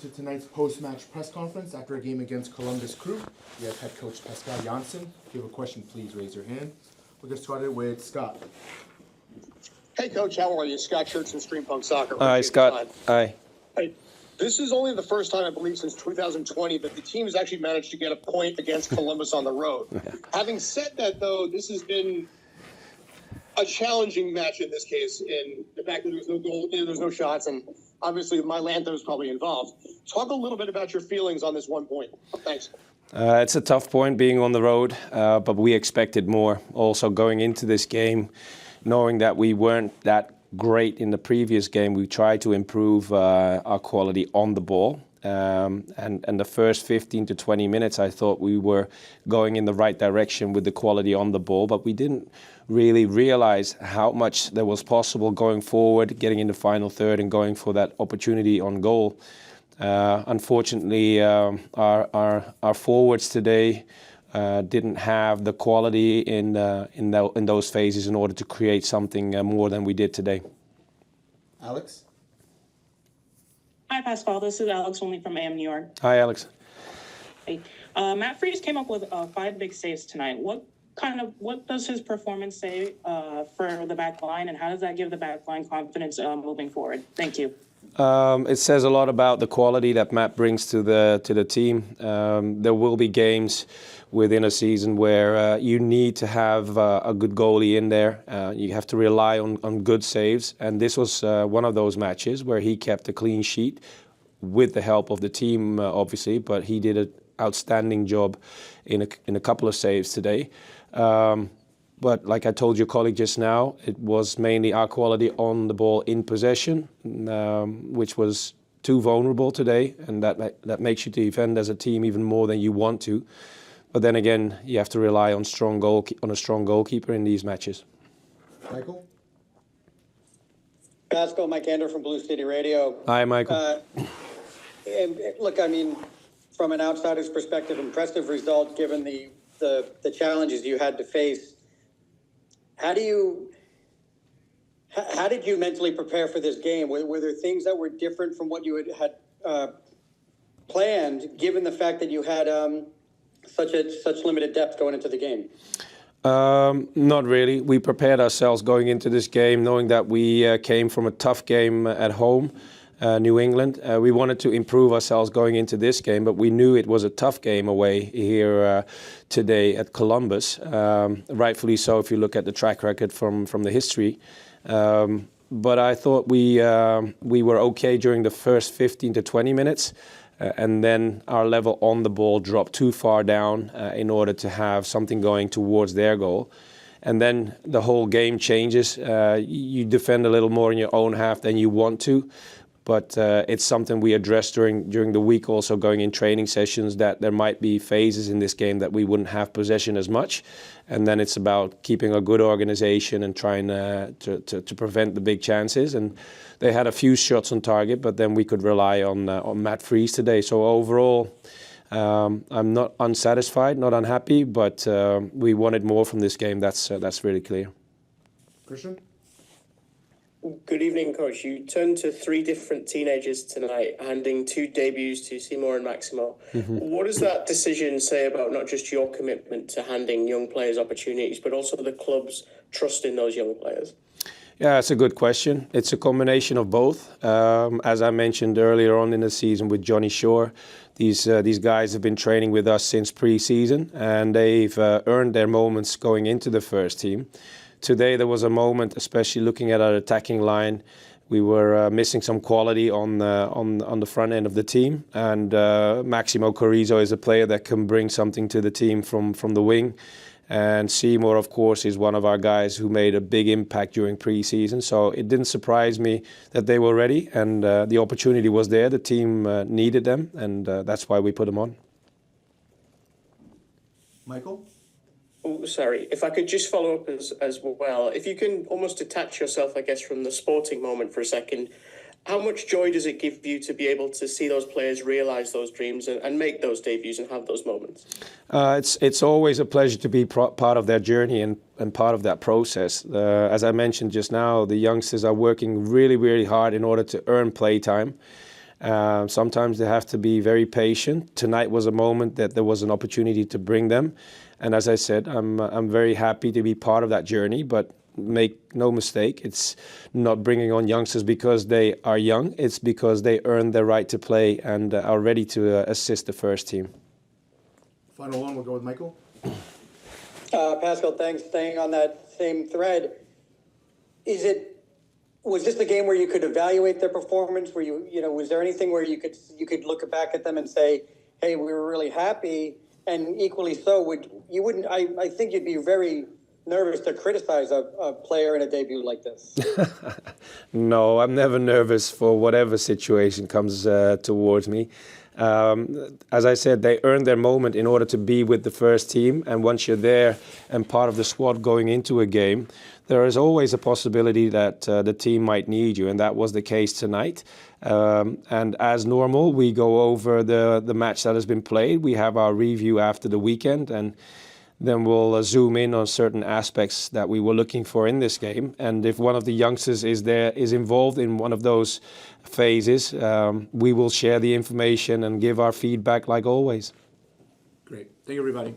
to tonight's post-match press conference after a game against Columbus Crew. We have head coach Pascal Jansen. If you have a question, please raise your hand. We'll get started with Scott. Hey, Coach, how are you? Scott Schertz from Stream Punk Soccer. Hi, Scott. Hi. Hey, this is only the first time, I believe, since 2020 that the team has actually managed to get a point against Columbus on the road. Having said that, though, this has been a challenging match in this case, in the fact that there was no goal, there was no shots, and obviously Mylanta was probably involved. Talk a little bit about your feelings on this 1 point. Thanks. It's a tough point being on the road, but we expected more. Also going into this game, knowing that we weren't that great in the previous game, we tried to improve our quality on the ball. And the first 15 to 20 minutes, I thought we were going in the right direction with the quality on the ball, but we didn't really realize how much there was possible going forward, getting in the final third and going for that opportunity on goal. Unfortunately, our forwards today didn't have the quality in those phases in order to create something more than we did today. Alex? Hi, Pascal. This is Alex Only from AM New York. Hi, Alex. Hey. Matt Freese came up with 5 big saves tonight. What does his performance say for the back line, and how does that give the back line confidence moving forward? Thank you. It says a lot about the quality that Matt brings to the team. There will be games within a season where you need to have a good goalie in there. You have to rely on good saves, and this was one of those matches where he kept a clean sheet with the help of the team, obviously, but he did an outstanding job in a couple of saves today. But like I told your colleague just now, it was mainly our quality on the ball in possession, which was too vulnerable today, and that makes you defend as a team even more than you want to. But then again, you have to rely on a strong goalkeeper in these matches. Michael? Pascal, Mike Ander from Blue City Radio. Hi, Michael. And look, I mean, from an outsider's perspective, impressive result given the challenges you had to face. How did you mentally prepare for this game? Were there things that were different from what you had planned, given the fact that you had such limited depth going into the game? Not really. We prepared ourselves going into this game, knowing that we came from a tough game at home, New England. We wanted to improve ourselves going into this game, but we knew it was a tough game away here today at Columbus. Rightfully so, if you look at the track record from the history. But I thought we were okay during the first 15 to 20 minutes. And then our level on the ball dropped too far down in order to have something going towards their goal. And then the whole game changes. You defend a little more in your own half than you want to. But it's something we addressed during the week, also going in training sessions, that there might be phases in this game that we wouldn't have possession as much. And then it's about keeping a good organization and trying to prevent the big chances. And they had a few shots on target, but then we could rely on Matt Freese today. So overall, I'm not unsatisfied, not unhappy, but we wanted more from this game. That's really clear. Christian? Good evening, Coach. You turned to 3 different teenagers tonight, handing 2 debuts to Seymour and Maximo. What does that decision say about not just your commitment to handing young players opportunities, but also the club's trust in those young players? Yeah, it's a good question. It's a combination of both. As I mentioned earlier on in the season with Johnny Shore, these guys have been training with us since pre-season, and they've earned their moments going into the first team. Today there was a moment, especially looking at our attacking line, we were missing some quality on the front end of the team, and Maximo Carrizo is a player that can bring something to the team from the wing. And Seymour, of course, is one of our guys who made a big impact during pre-season. So it didn't surprise me that they were ready, and the opportunity was there. The team needed them, and that's why we put them on. Michael? Oh, sorry. If I could just follow up as well. If you can almost detach yourself, I guess, from the sporting moment for a second, how much joy does it give you to be able to see those players realise those dreams and make those debuts and have those moments? It's always a pleasure to be part of their journey and part of that process. As I mentioned just now, the youngsters are working really, really hard in order to earn playtime. Sometimes they have to be very patient. Tonight was a moment that there was an opportunity to bring them. And as I said, I'm very happy to be part of that journey, but make no mistake, it's not bringing on youngsters because they are young. It's because they earned their right to play and are ready to assist the first team. Final one, we'll go with Michael. Pascal, thanks. Staying on that same thread, was this the game where you could evaluate their performance? Were was there anything where you could look back at them and say, hey, we were really happy? And equally so, I think you'd be very nervous to criticize a player in a debut like this. No, I'm never nervous for whatever situation comes towards me. As I said, they earned their moment in order to be with the first team. And once you're there and part of the squad going into a game, there is always a possibility that the team might need you. And that was the case tonight. And as normal, we go over the match that has been played. We have our review after the weekend, and then we'll zoom in on certain aspects that we were looking for in this game. And if one of the youngsters is involved in one of those phases, we will share the information and give our feedback like always. Great. Thank you, everybody.